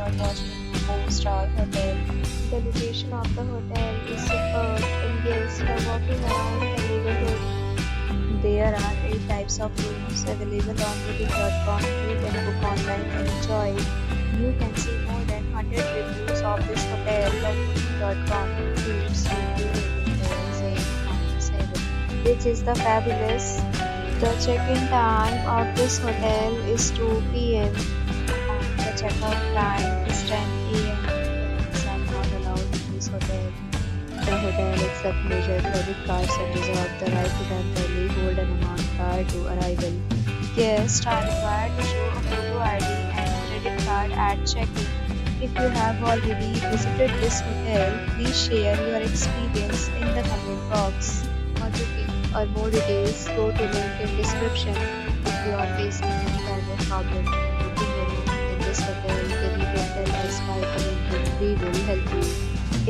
are watching a 4-star hotel. The location of the hotel is superb and guests are walking around the neighborhood. There are 8 types of rooms available on booking.com. You can book online and enjoy it. You can see more than 100 reviews of this hotel on booking.com. Gives review rating is 8.7, which is the fabulous. The check-in time of this hotel is 2 p.m. and the check-out time is 10 a.m. Pets are not allowed in this hotel. The hotel accepts major credit cards and reserves the right to temporarily hold an amount prior to arrival. Guests are required to show a photo ID and credit card at check-in. If you have already visited this hotel, please share your experience in the comment box. For booking or more details, go to link in description. If you are facing any kind of problem booking a room in this hotel, then you can tell us by commenting. We will help you.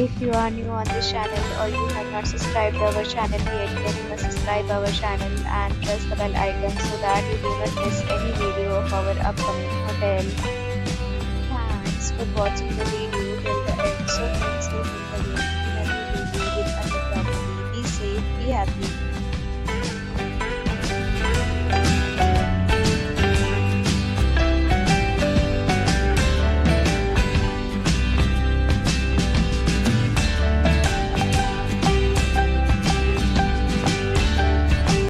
If you are new on this channel or you have not subscribed our channel yet, then you must subscribe our channel and press the bell icon so that you do not miss any video of our upcoming hotel. Thanks for watching the video.